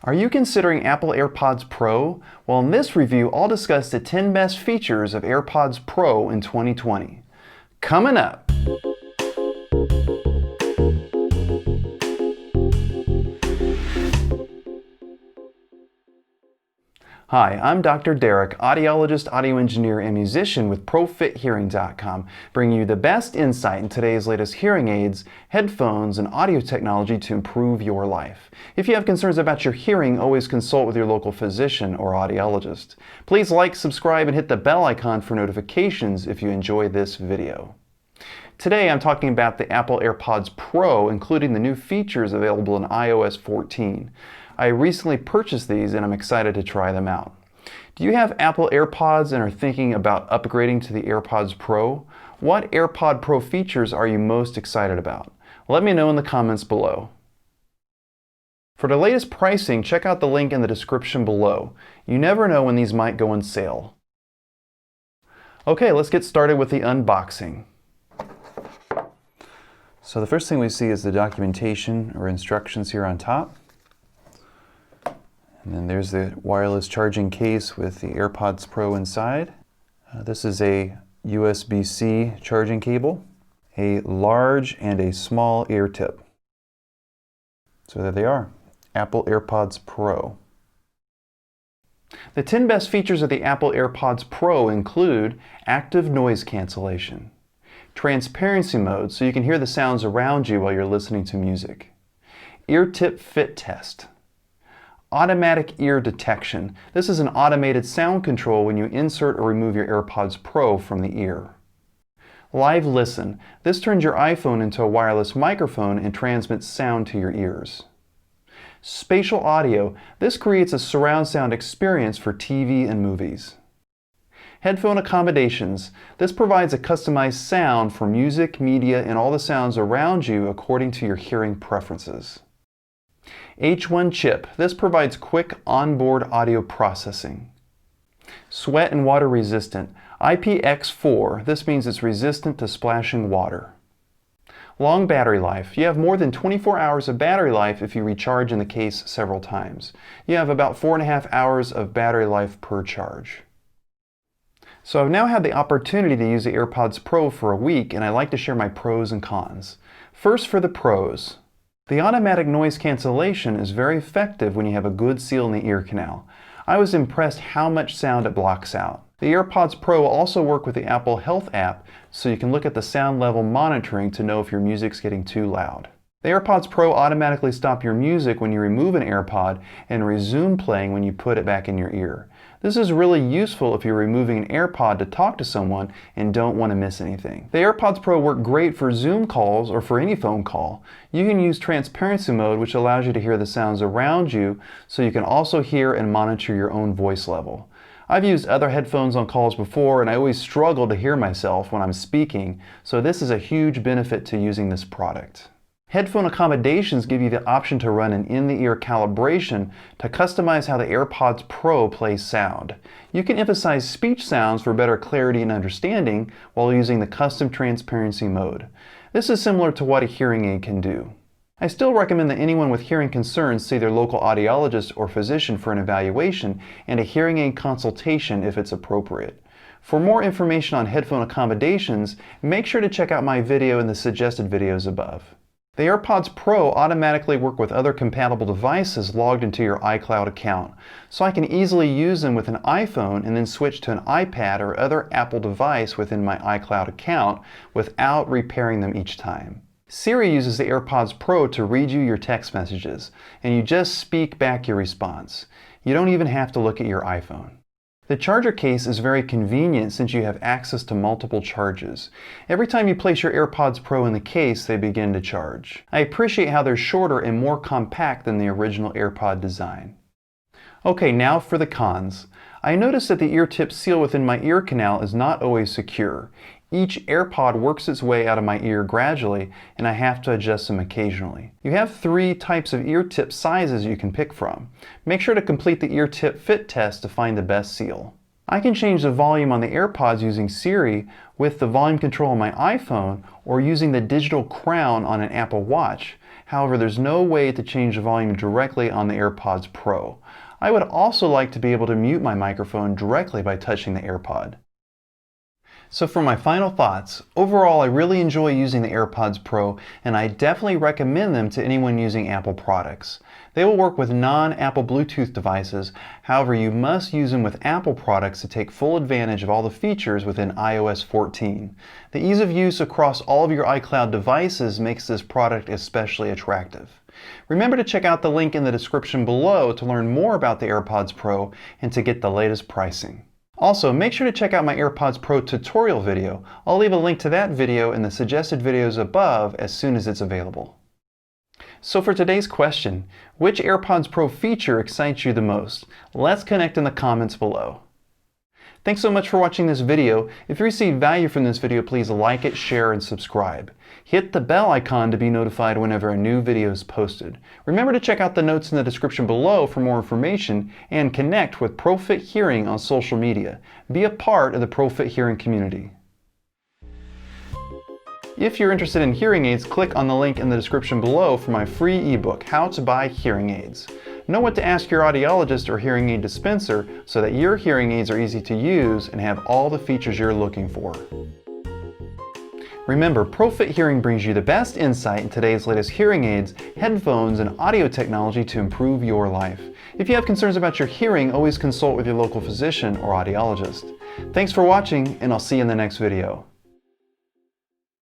Are you considering Apple AirPods Pro? Well, in this review, I'll discuss the 10 best features of AirPods Pro in 2020. Coming up! Hi, I'm Dr. Derek, audiologist, audio engineer, and musician with ProFitHearing.com, bringing you the best insight in today's latest hearing aids, headphones, and audio technology to improve your life. If you have concerns about your hearing, always consult with your local physician or audiologist. Please like, subscribe, and hit the bell icon for notifications if you enjoy this video. Today I'm talking about the Apple AirPods Pro, including the new features available in iOS 14. I recently purchased these and I'm excited to try them out. Do you have Apple AirPods and are thinking about upgrading to the AirPods Pro? What AirPod Pro features are you most excited about? Let me know in the comments below. For the latest pricing, check out the link in the description below. You never know when these might go on sale. Okay, let's get started with the unboxing. So the first thing we see is the documentation or instructions here on top. And then there's the wireless charging case with the AirPods Pro inside. This is a USB-C charging cable, a large and a small ear tip. So there they are, Apple AirPods Pro. The 10 best features of the Apple AirPods Pro include active noise cancellation, transparency mode so you can hear the sounds around you while you're listening to music, ear tip fit test, automatic ear detection. This is an automated sound control when you insert or remove your AirPods Pro from the ear. Live listen. This turns your iPhone into a wireless microphone and transmits sound to your ears. Spatial audio. This creates a surround sound experience for TV and movies. Headphone accommodations. This provides a customized sound for music, media, and all the sounds around you according to your hearing preferences. H1 chip. This provides quick onboard audio processing. Sweat and water resistant. IPX4. This means it's resistant to splashing water. Long battery life. You have more than 24 hours of battery life if you recharge in the case several times. You have about 4.5 hours of battery life per charge. So I've now had the opportunity to use the AirPods Pro for a week, and I'd like to share my pros and cons. First, for the pros. The automatic noise cancellation is very effective when you have a good seal in the ear canal. I was impressed how much sound it blocks out. The AirPods Pro will also work with the Apple Health app, so you can look at the sound level monitoring to know if your music's getting too loud. The AirPods Pro automatically stop your music when you remove an AirPod and resume playing when you put it back in your ear. This is really useful if you're removing an AirPod to talk to someone and don't want to miss anything. The AirPods Pro work great for Zoom calls or for any phone call. You can use transparency mode, which allows you to hear the sounds around you, so you can also hear and monitor your own voice level. I've used other headphones on calls before and I always struggle to hear myself when I'm speaking, so this is a huge benefit to using this product. Headphone accommodations give you the option to run an in-the-ear calibration to customize how the AirPods Pro plays sound. You can emphasize speech sounds for better clarity and understanding while using the custom transparency mode. This is similar to what a hearing aid can do. I still recommend that anyone with hearing concerns see their local audiologist or physician for an evaluation and a hearing aid consultation if it's appropriate. For more information on headphone accommodations, make sure to check out my video in the suggested videos above. The AirPods Pro automatically work with other compatible devices logged into your iCloud account, so I can easily use them with an iPhone and then switch to an iPad or other Apple device within my iCloud account without repairing them each time. Siri uses the AirPods Pro to read you your text messages, and you just speak back your response. You don't even have to look at your iPhone. The charger case is very convenient since you have access to multiple charges. Every time you place your AirPods Pro in the case, they begin to charge. I appreciate how they're shorter and more compact than the original AirPod design. Okay, now for the cons. I noticed that the ear tip seal within my ear canal is not always secure. Each AirPod works its way out of my ear gradually, and I have to adjust them occasionally. You have 3 types of ear tip sizes you can pick from. Make sure to complete the ear tip fit test to find the best seal. I can change the volume on the AirPods using Siri with the volume control on my iPhone or using the digital crown on an Apple Watch. However, there's no way to change the volume directly on the AirPods Pro. I would also like to be able to mute my microphone directly by touching the AirPod. So for my final thoughts, overall I really enjoy using the AirPods Pro, and I definitely recommend them to anyone using Apple products. They will work with non-Apple Bluetooth devices, however you must use them with Apple products to take full advantage of all the features within iOS 14. The ease of use across all of your iCloud devices makes this product especially attractive. Remember to check out the link in the description below to learn more about the AirPods Pro and to get the latest pricing. Also, make sure to check out my AirPods Pro tutorial video. I'll leave a link to that video in the suggested videos above as soon as it's available. So for today's question, which AirPods Pro feature excites you the most? Let's connect in the comments below. Thanks so much for watching this video. If you received value from this video, please like it, share, and subscribe. Hit the bell icon to be notified whenever a new video is posted. Remember to check out the notes in the description below for more information and connect with ProFit Hearing on social media. Be a part of the ProFit Hearing community. If you're interested in hearing aids, click on the link in the description below for my free ebook, How to Buy Hearing Aids. Know what to ask your audiologist or hearing aid dispenser so that your hearing aids are easy to use and have all the features you're looking for. Remember, ProFit Hearing brings you the best insight in today's latest hearing aids, headphones, and audio technology to improve your life. If you have concerns about your hearing, always consult with your local physician or audiologist. Thanks for watching, and I'll see you in the next video.